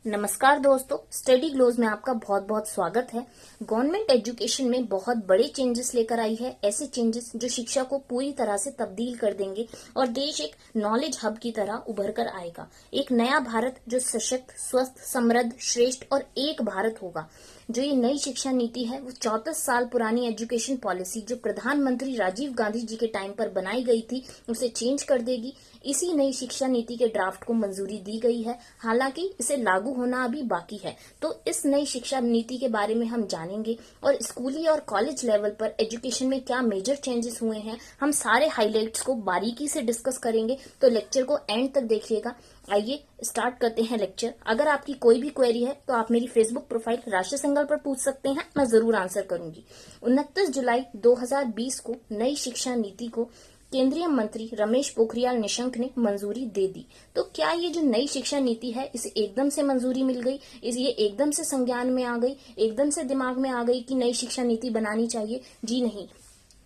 नमस्कार दोस्तों, study glows में आपका बहुत बहुत स्वागत है। गवर्नमेंट एजुकेशन में बहुत बड़े चेंजेस लेकर आई है, ऐसे चेंजेस जो शिक्षा को पूरी तरह से तब्दील कर देंगे और देश एक नॉलेज हब की तरह उभर कर आएगा। एक नया भारत जो सशक्त, स्वस्थ, समृद्ध, श्रेष्ठ और एक भारत होगा। जो ये नई शिक्षा नीति है वो 34 साल पुरानी एजुकेशन पॉलिसी जो प्रधानमंत्री राजीव गांधी जी के टाइम पर बनाई गई थी उसे चेंज कर देगी। इसी नई शिक्षा नीति के ड्राफ्ट को मंजूरी दी गई है, हालांकि इसे लागू होना अभी बाकी है। तो इस नई शिक्षा नीति के बारे में हम जानेंगे और स्कूली और कॉलेज लेवल पर एजुकेशन में क्या मेजर चेंजेस हुए हैं, हम सारे हाइलाइट्स को बारीकी से डिस्कस करेंगे। तो लेक्चर को एंड तक देखिएगा। आइए स्टार्ट करते हैं लेक्चर। अगर आपकी कोई भी क्वेरी है तो आप मेरी फेसबुक प्रोफाइल राष्ट्रीय संगल पर पूछ सकते हैं, मैं जरूर आंसर करूंगी। 29 जुलाई 2020 को नई शिक्षा नीति को केंद्रीय मंत्री रमेश पोखरियाल निशंक ने मंजूरी दे दी। तो क्या ये जो नई शिक्षा नीति है इसे एकदम से मंजूरी मिल गई, ये एकदम से संज्ञान में आ गई, एकदम से दिमाग में आ गई कि नई शिक्षा नीति बनानी चाहिए? जी नहीं।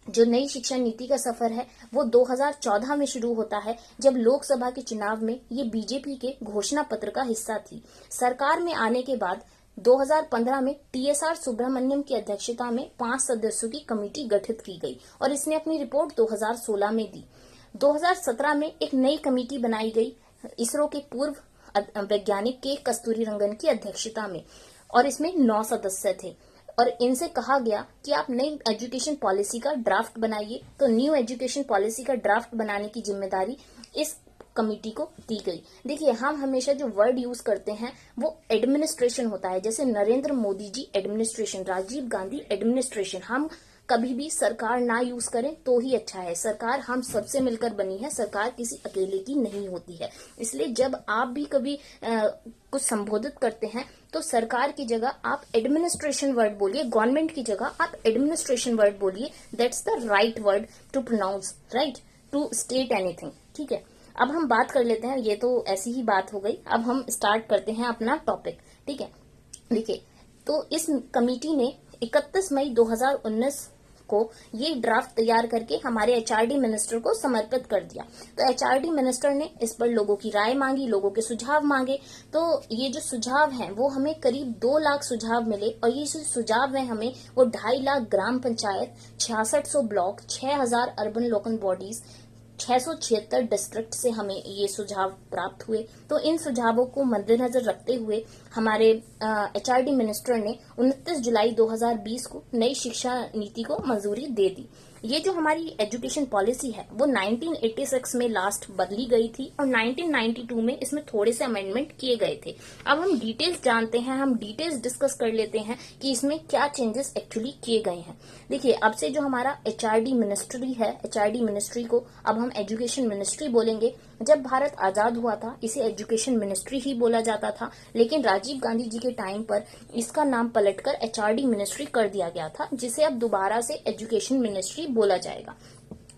जो नई शिक्षा नीति का सफर है वो 2014 में शुरू होता है, जब लोकसभा के चुनाव में ये बीजेपी के घोषणा पत्र का हिस्सा थी। सरकार में आने के बाद 2015 में टीएसआर सुब्रमण्यम की अध्यक्षता में 5 सदस्यों की कमेटी गठित की गई और इसने अपनी रिपोर्ट 2016 में दी। 2017 में एक नई कमेटी बनाई गई इसरो के पूर्व वैज्ञानिक के कस्तूरी रंगन की अध्यक्षता में और इसमें 9 सदस्य थे और इनसे कहा गया कि आप नई एजुकेशन पॉलिसी का ड्राफ्ट बनाइए। तो न्यू एजुकेशन पॉलिसी का ड्राफ्ट बनाने की जिम्मेदारी इस कमेटी को दी गई। देखिए, हम हमेशा जो वर्ड यूज करते हैं वो एडमिनिस्ट्रेशन होता है, जैसे नरेंद्र मोदी जी एडमिनिस्ट्रेशन, राजीव गांधी एडमिनिस्ट्रेशन। हम कभी भी सरकार ना यूज करें तो ही अच्छा है। सरकार हम सबसे मिलकर बनी है, सरकार किसी अकेले की नहीं होती है। इसलिए जब आप भी कभी कुछ संबोधित करते हैं तो सरकार की जगह आप एडमिनिस्ट्रेशन वर्ड बोलिए, गवर्नमेंट की जगह आप एडमिनिस्ट्रेशन वर्ड बोलिए। That's the right word to pronounce, right, to state anything. ठीक है, अब हम बात कर लेते हैं। ये तो ऐसी ही बात हो गई। अब हम स्टार्ट करते हैं अपना टॉपिक। ठीक है, देखिए, तो इस कमेटी ने 31 मई 2019 को ये ड्राफ्ट तैयार करके हमारे एचआरडी मिनिस्टर को समर्पित कर दिया। तो एचआरडी मिनिस्टर ने इस पर लोगों की राय मांगी, लोगों के सुझाव मांगे। तो ये जो सुझाव हैं वो हमें करीब 2 लाख सुझाव मिले और ये जो सुझाव हैं हमें वो 2.5 lakh gram panchayat, 6600 block, 6000 urban local bodies, 676 district से हमें ये सुझाव प्राप्त हुए। तो इन सुझावों को मद्देनजर रखते हुए हमारे एचआरडी मिनिस्टर ने 29 जुलाई 2020 को नई शिक्षा नीति को मंजूरी दे दी। ये जो हमारी एजुकेशन पॉलिसी है वो 1986 में लास्ट बदली गई थी और 1992 में इसमें थोड़े से अमेंडमेंट किए गए थे। अब हम डिटेल्स जानते हैं, हम डिटेल्स डिस्कस कर लेते हैं कि इसमें क्या चेंजेस एक्चुअली किए गए हैं। देखिए, अब से जो हमारा एचआरडी मिनिस्ट्री है, एचआरडी मिनिस्ट्री को अब हम एजुकेशन मिनिस्ट्री बोलेंगे। जब भारत आजाद हुआ था इसे एजुकेशन मिनिस्ट्री ही बोला जाता था, लेकिन राजीव गांधी जी के टाइम पर इसका नाम पलटकर एचआरडी मिनिस्ट्री कर दिया गया था, जिसे अब दोबारा से एजुकेशन मिनिस्ट्री बोला जाएगा।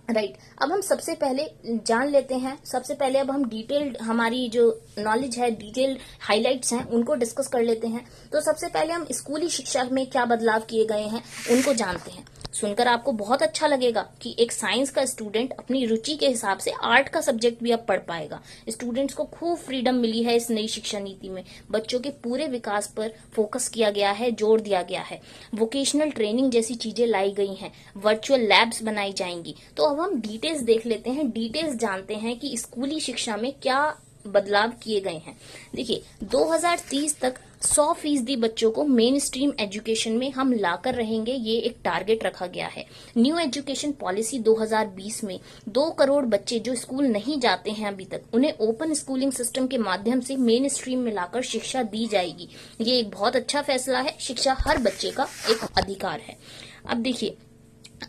राइट, अब हम सबसे पहले जान लेते हैं, सबसे पहले अब हम डिटेल्ड हमारी जो नॉलेज है, डिटेल्ड हाइलाइट्स हैं उनको डिस्कस कर लेते हैं। तो सबसे पहले हम स्कूली शिक्षा में क्या बदलाव किए गए हैं उनको जानते हैं। सुनकर आपको बहुत अच्छा लगेगा कि एक साइंस का स्टूडेंट अपनी रुचि के हिसाब से आर्ट का सब्जेक्ट भी अब पढ़ पाएगा। स्टूडेंट्स को खूब फ्रीडम मिली है इस नई शिक्षा नीति में। बच्चों के पूरे विकास पर फोकस किया गया है, जोर दिया गया है। वोकेशनल ट्रेनिंग जैसी चीजें लाई गई हैं, वर्चुअल लैब्स बनाई जाएंगी। तो अब हम डिटेल्स देख लेते हैं, डिटेल्स जानते हैं कि स्कूली शिक्षा में क्या बदलाव किए गए हैं। देखिए, 2030 तक 100% बच्चों को मेन स्ट्रीम एजुकेशन में हम लाकर रहेंगे, ये एक टारगेट रखा गया है। न्यू एजुकेशन पॉलिसी 2020 में 2 करोड़ बच्चे जो स्कूल नहीं जाते हैं अभी तक, उन्हें ओपन स्कूलिंग सिस्टम के माध्यम से मेन स्ट्रीम में लाकर शिक्षा दी जाएगी। ये एक बहुत अच्छा फैसला है। शिक्षा हर बच्चे का एक अधिकार है। अब देखिए,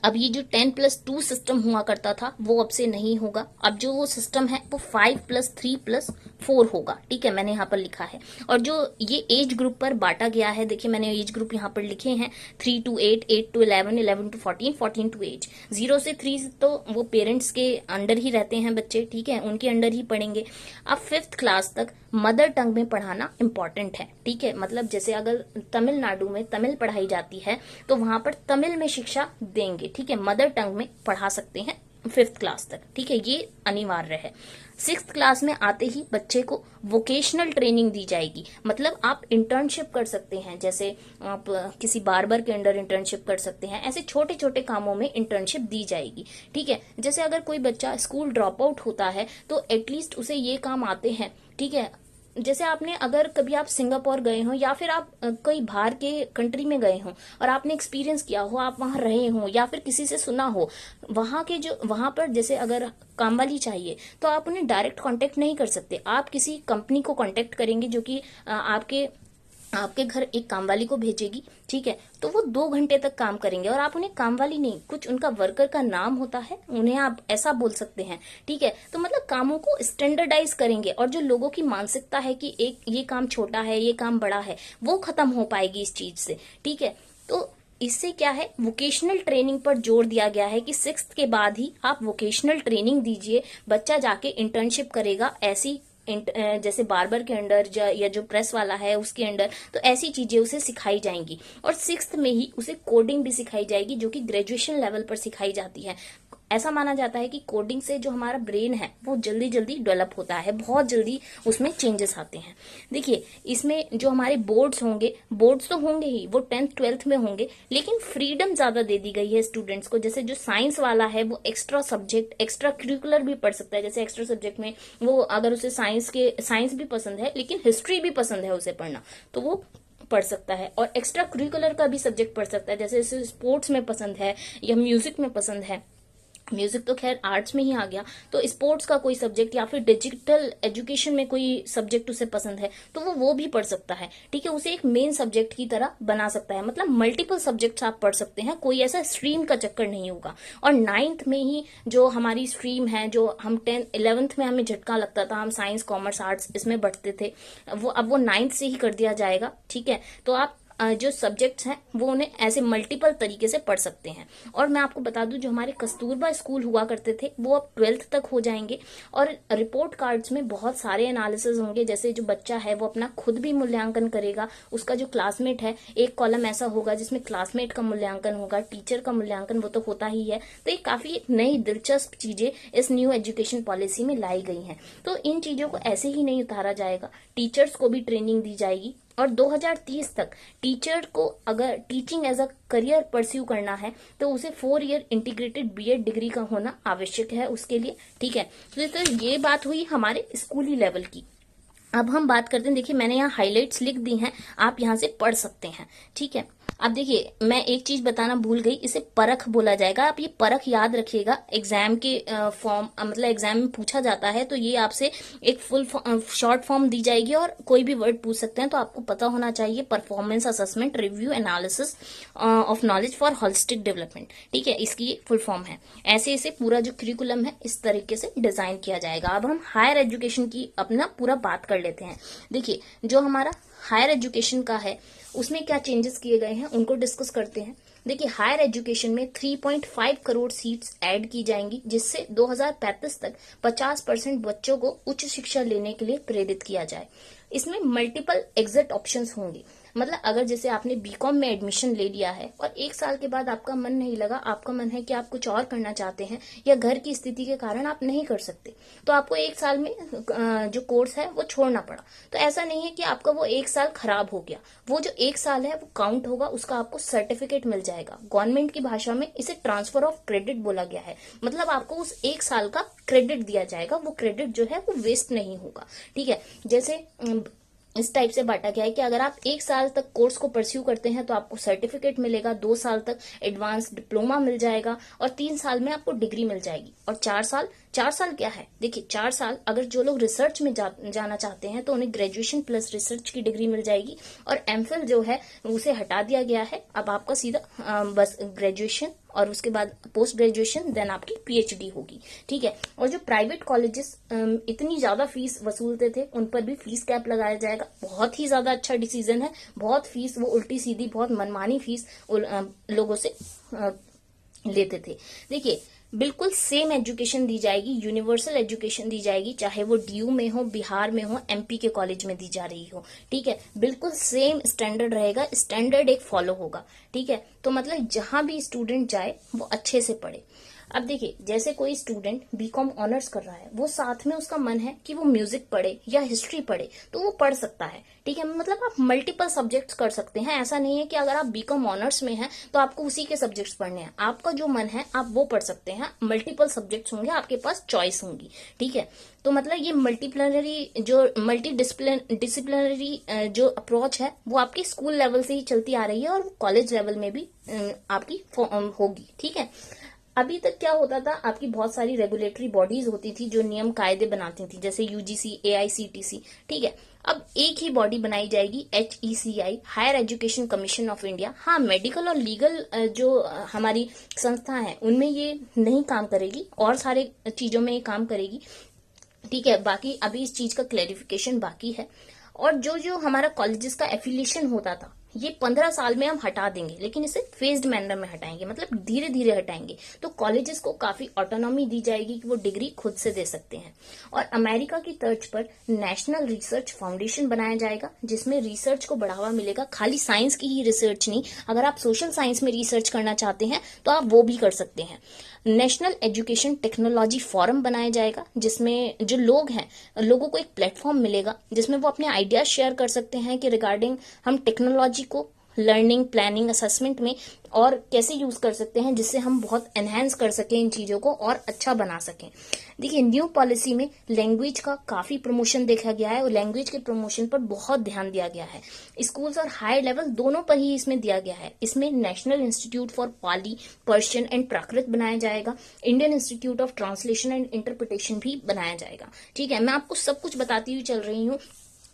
अब ये जो 10+2 सिस्टम हुआ करता था वो अब से नहीं होगा। अब जो वो सिस्टम है वो 5+3+4 होगा। ठीक है, मैंने यहाँ पर लिखा है। और जो ये एज ग्रुप पर बांटा गया है, देखिए मैंने एज ग्रुप यहाँ पर लिखे हैं, 3 to 8, 8 to 11, 11 to 14, 14 to 8। 0 से 3 तो वो पेरेंट्स के अंडर ही रहते हैं बच्चे, ठीक है, उनके अंडर ही पढ़ेंगे। अब 5th क्लास तक मदर टंग में पढ़ाना इम्पोर्टेंट है। ठीक है, मतलब जैसे अगर तमिलनाडु में तमिल पढ़ाई जाती है तो वहां पर तमिल में शिक्षा देंगे। ठीक है, मदर टंग में पढ़ा सकते हैं 5th क्लास तक। ठीक है, ये अनिवार्य है। 6th क्लास में आते ही बच्चे को वोकेशनल ट्रेनिंग दी जाएगी, मतलब आप इंटर्नशिप कर सकते हैं, जैसे आप किसी बार्बर के अंडर इंटर्नशिप कर सकते हैं, ऐसे छोटे छोटे कामों में इंटर्नशिप दी जाएगी। ठीक है, जैसे अगर कोई बच्चा स्कूल ड्रॉप आउट होता है तो एटलीस्ट उसे ये काम आते हैं। ठीक है, जैसे आपने अगर कभी आप सिंगापुर गए हो या फिर आप कोई बाहर के कंट्री में गए हो और आपने एक्सपीरियंस किया हो, आप वहां रहे हो या फिर किसी से सुना हो, वहां पर जैसे अगर काम वाली चाहिए तो आप उन्हें डायरेक्ट कांटेक्ट नहीं कर सकते, आप किसी कंपनी को कांटेक्ट करेंगे जो कि आपके घर एक कामवाली को भेजेगी। ठीक है, तो वो 2 घंटे तक काम करेंगे और आप उन्हें कामवाली नहीं, कुछ उनका वर्कर का नाम होता है, उन्हें आप ऐसा बोल सकते हैं। ठीक है, तो मतलब कामों को स्टैंडर्डाइज करेंगे और जो लोगों की मानसिकता है कि एक ये काम छोटा है, ये काम बड़ा है, वो खत्म हो पाएगी इस चीज से। ठीक है, तो इससे क्या है, वोकेशनल ट्रेनिंग पर जोर दिया गया है कि 6th के बाद ही आप वोकेशनल ट्रेनिंग दीजिए, बच्चा जाके इंटर्नशिप करेगा ऐसी जैसे बार्बर के अंडर या जो प्रेस वाला है उसके अंडर, तो ऐसी चीजें उसे सिखाई जाएंगी। और 6th में ही उसे कोडिंग भी सिखाई जाएगी जो कि ग्रेजुएशन लेवल पर सिखाई जाती है। ऐसा माना जाता है कि कोडिंग से जो हमारा ब्रेन है वो जल्दी जल्दी डेवलप होता है, बहुत जल्दी उसमें चेंजेस आते हैं। देखिए, इसमें जो हमारे बोर्ड्स तो होंगे ही, वो 10th 12th में होंगे, लेकिन फ्रीडम ज्यादा दे दी गई है स्टूडेंट्स को। जैसे जो साइंस वाला है वो एक्स्ट्रा सब्जेक्ट, एक्स्ट्रा करिकुलर भी पढ़ सकता है। जैसे एक्स्ट्रा सब्जेक्ट में वो अगर उसे साइंस भी पसंद है लेकिन हिस्ट्री भी पसंद है उसे पढ़ना, तो वो पढ़ सकता है। और एक्स्ट्रा करिकुलर का भी सब्जेक्ट पढ़ सकता है, जैसे स्पोर्ट्स में पसंद है या म्यूजिक में पसंद है, म्यूजिक तो खैर आर्ट्स में ही आ गया, तो स्पोर्ट्स का कोई सब्जेक्ट या फिर डिजिटल एजुकेशन में कोई सब्जेक्ट उसे पसंद है तो वो भी पढ़ सकता है। ठीक है, उसे एक मेन सब्जेक्ट की तरह बना सकता है, मतलब मल्टीपल सब्जेक्ट्स आप पढ़ सकते हैं, कोई ऐसा स्ट्रीम का चक्कर नहीं होगा। और 9th में ही जो हमारी स्ट्रीम है, जो हम 10th 11th में हमें झटका लगता था, हम साइंस कॉमर्स आर्ट्स इसमें बढ़ते थे, वो अब वो 9th से ही कर दिया जाएगा। ठीक है, तो आप जो सब्जेक्ट्स हैं वो उन्हें ऐसे मल्टीपल तरीके से पढ़ सकते हैं। और मैं आपको बता दूं, जो हमारे कस्तूरबा स्कूल हुआ करते थे वो अब 12th तक हो जाएंगे और रिपोर्ट कार्ड्स में बहुत सारे एनालिसिस होंगे। जैसे जो बच्चा है वो अपना खुद भी मूल्यांकन करेगा, उसका जो क्लासमेट है, एक कॉलम ऐसा होगा जिसमें क्लासमेट का मूल्यांकन होगा, टीचर का मूल्यांकन वो तो होता ही है। तो ये काफी नई दिलचस्प चीजें इस न्यू एजुकेशन पॉलिसी में लाई गई हैं। तो इन चीजों को ऐसे ही नहीं उतारा जाएगा, टीचर्स को भी ट्रेनिंग दी जाएगी। और 2030 तक टीचर को अगर teaching as a career pursue करना है तो उसे 4 ईयर इंटीग्रेटेड बीएड डिग्री का होना आवश्यक है उसके लिए। ठीक है, तो ये बात हुई हमारे स्कूली लेवल की। अब हम बात करते हैं, देखिए मैंने यहाँ हाइलाइट्स लिख दी हैं, आप यहाँ से पढ़ सकते हैं। ठीक है, अब देखिए मैं एक चीज बताना भूल गई, इसे परख बोला जाएगा। आप ये परख याद रखिएगा, एग्जाम के फॉर्म मतलब एग्जाम में पूछा जाता है तो ये आपसे एक फुल शॉर्ट फॉर्म दी जाएगी और कोई भी वर्ड पूछ सकते हैं, तो आपको पता होना चाहिए performance assessment review analysis of knowledge for holistic development. ठीक है, इसकी फुल फॉर्म है। ऐसे ऐसे पूरा जो करिकुलम है इस तरीके से डिजाइन किया जाएगा। अब हम हायर एजुकेशन की अपना पूरा बात कर लेते हैं। देखिए, जो हमारा हायर एजुकेशन का है उसमें क्या चेंजेस किए गए हैं उनको डिस्कस करते हैं। देखिए, हायर एजुकेशन में 3.5 करोड़ सीट्स ऐड की जाएंगी, जिससे 2035 तक 50% बच्चों को उच्च शिक्षा लेने के लिए प्रेरित किया जाए। इसमें मल्टीपल एग्जिट ऑप्शंस होंगे, मतलब अगर जैसे आपने बीकॉम में एडमिशन ले लिया है और 1 साल के बाद आपका मन नहीं लगा, आपका मन है कि आप कुछ और करना चाहते हैं या घर की स्थिति के कारण आप नहीं कर सकते, तो आपको 1 साल में जो कोर्स है वो छोड़ना पड़ा। तो ऐसा नहीं है कि आपका वो 1 साल खराब हो गया, वो जो 1 साल है वो काउंट होगा, उसका आपको सर्टिफिकेट मिल जाएगा। गवर्नमेंट की भाषा में इसे ट्रांसफर ऑफ क्रेडिट बोला गया है, मतलब आपको उस 1 साल का क्रेडिट दिया जाएगा, वो क्रेडिट जो है वो वेस्ट नहीं होगा। ठीक है, जैसे इस टाइप से बांटा गया है कि अगर आप 1 साल तक कोर्स को परस्यू करते हैं तो आपको सर्टिफिकेट मिलेगा, 2 साल तक एडवांस डिप्लोमा मिल जाएगा और 3 साल में आपको डिग्री मिल जाएगी। और 4 साल क्या है, देखिए 4 साल अगर जो लोग रिसर्च में जाना चाहते हैं तो उन्हें ग्रेजुएशन प्लस रिसर्च की डिग्री मिल जाएगी। और एमफिल जो है उसे हटा दिया गया है, अब आपका सीधा बस ग्रेजुएशन और उसके बाद पोस्ट ग्रेजुएशन, देन आपकी पीएचडी होगी। ठीक है, और जो प्राइवेट कॉलेजेस इतनी ज्यादा फीस वसूलते थे उन पर भी फीस कैप लगाया जाएगा। बहुत ही ज्यादा अच्छा डिसीजन है, बहुत फीस वो उल्टी सीधी बहुत मनमानी फीस लोगों से लेते थे। देखिए, बिल्कुल सेम एजुकेशन दी जाएगी, यूनिवर्सल एजुकेशन दी जाएगी, चाहे वो डीयू में हो, बिहार में हो, एमपी के कॉलेज में दी जा रही हो। ठीक है, बिल्कुल सेम स्टैंडर्ड रहेगा, स्टैंडर्ड एक फॉलो होगा। ठीक है, तो मतलब जहां भी स्टूडेंट जाए वो अच्छे से पढ़े। अब देखिए, जैसे कोई स्टूडेंट बीकॉम ऑनर्स कर रहा है, वो साथ में उसका मन है कि वो म्यूजिक पढ़े या हिस्ट्री पढ़े, तो वो पढ़ सकता है। ठीक है, मतलब आप मल्टीपल सब्जेक्ट्स कर सकते हैं। ऐसा नहीं है कि अगर आप बीकॉम ऑनर्स में हैं तो आपको उसी के सब्जेक्ट्स पढ़ने हैं। आपका जो मन है आप वो पढ़ सकते हैं। मल्टीपल सब्जेक्ट्स होंगे, आपके पास चॉइस होंगी। ठीक है, तो मतलब ये मल्टी डिसिप्लिनरी जो अप्रोच है वो आपकी स्कूल लेवल से ही चलती आ रही है और कॉलेज लेवल में भी आपकी होगी। ठीक है, अभी तक क्या होता था, आपकी बहुत सारी रेगुलेटरी बॉडीज होती थी जो नियम कायदे बनाती थी, जैसे यूजीसी, एआईसीटीसी। ठीक है, अब एक ही बॉडी बनाई जाएगी, HECI, higher education commission of India. हाँ, मेडिकल और लीगल जो हमारी संस्था है उनमें ये नहीं काम करेगी, और सारे चीजों में ये काम करेगी। ठीक है, बाकी अभी इस चीज का क्लैरिफिकेशन बाकी है। और जो जो हमारा कॉलेजेस का एफिलिएशन होता था, ये 15 साल में हम हटा देंगे, लेकिन इसे फेज्ड मैनर में हटाएंगे, मतलब धीरे धीरे हटाएंगे। तो कॉलेजेस को काफी ऑटोनॉमी दी जाएगी कि वो डिग्री खुद से दे सकते हैं। और अमेरिका की तर्ज पर नेशनल रिसर्च फाउंडेशन बनाया जाएगा, जिसमें रिसर्च को बढ़ावा मिलेगा। खाली साइंस की ही रिसर्च नहीं, अगर आप सोशल साइंस में रिसर्च करना चाहते हैं तो आप वो भी कर सकते हैं। नेशनल एजुकेशन टेक्नोलॉजी फोरम बनाया जाएगा, जिसमें जो लोग हैं, लोगों को एक प्लेटफॉर्म मिलेगा जिसमें वो अपने आइडियाज शेयर कर सकते हैं कि रिगार्डिंग हम टेक्नोलॉजी को लर्निंग, प्लानिंग, असेसमेंट में और कैसे यूज कर सकते हैं, जिससे हम बहुत एनहेंस कर सकें इन चीजों को और अच्छा बना सकें। देखिए, न्यू पॉलिसी में लैंग्वेज का काफी प्रमोशन देखा गया है और लैंग्वेज के प्रमोशन पर बहुत ध्यान दिया गया है। स्कूल्स और हायर लेवल दोनों पर ही इसमें दिया गया है। इसमें national institute for Pali, Persian and Prakrit बनाया जाएगा। Indian institute of translation and interpretation भी बनाया जाएगा। ठीक है, मैं आपको सब कुछ बताती हुई चल रही हूँ,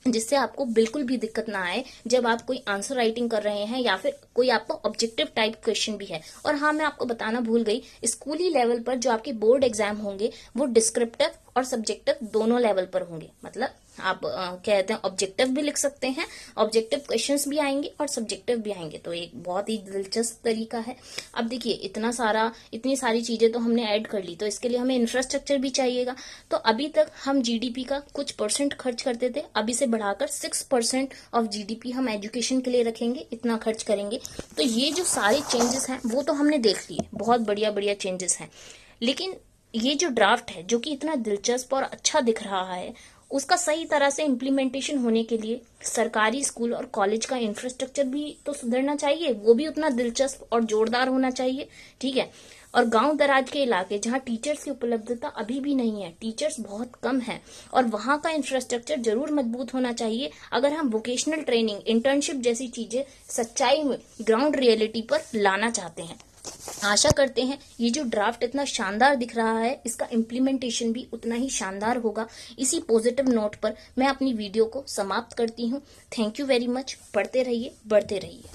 जिससे आपको बिल्कुल भी दिक्कत ना आए जब आप कोई आंसर राइटिंग कर रहे हैं या फिर कोई आपको ऑब्जेक्टिव टाइप क्वेश्चन भी है। और हाँ, मैं आपको बताना भूल गई, स्कूली लेवल पर जो आपके बोर्ड एग्जाम होंगे वो डिस्क्रिप्टिव और सब्जेक्टिव दोनों लेवल पर होंगे। मतलब आप कहते हैं ऑब्जेक्टिव भी लिख सकते हैं, ऑब्जेक्टिव क्वेश्चंस भी आएंगे और सब्जेक्टिव भी आएंगे। तो एक बहुत ही दिलचस्प तरीका है। अब देखिए, इतनी सारी चीजें तो हमने ऐड कर ली, तो इसके लिए हमें इंफ्रास्ट्रक्चर भी चाहिएगा। तो अभी तक हम जीडीपी का कुछ परसेंट खर्च करते थे, अभी से बढ़ाकर 6% ऑफ जीडीपी हम एजुकेशन के लिए रखेंगे, इतना खर्च करेंगे। तो ये जो सारे चेंजेस हैं वो तो हमने देख लिए, बहुत बढ़िया बढ़िया चेंजेस हैं। लेकिन ये जो ड्राफ्ट है, जो कि इतना दिलचस्प और अच्छा दिख रहा है, उसका सही तरह से इम्प्लीमेंटेशन होने के लिए सरकारी स्कूल और कॉलेज का इंफ्रास्ट्रक्चर भी तो सुधरना चाहिए, वो भी उतना दिलचस्प और जोरदार होना चाहिए। ठीक है, और गांव दराज के इलाके जहां टीचर्स की उपलब्धता अभी भी नहीं है, टीचर्स बहुत कम है, और वहां का इंफ्रास्ट्रक्चर जरूर मजबूत होना चाहिए अगर हम वोकेशनल ट्रेनिंग, इंटर्नशिप जैसी चीजें सच्चाई में ग्राउंड रियलिटी पर लाना चाहते हैं। आशा करते हैं ये जो ड्राफ्ट इतना शानदार दिख रहा है, इसका इम्प्लीमेंटेशन भी उतना ही शानदार होगा। इसी पॉजिटिव नोट पर मैं अपनी वीडियो को समाप्त करती हूँ। Thank you very much. पढ़ते रहिए, बढ़ते रहिए।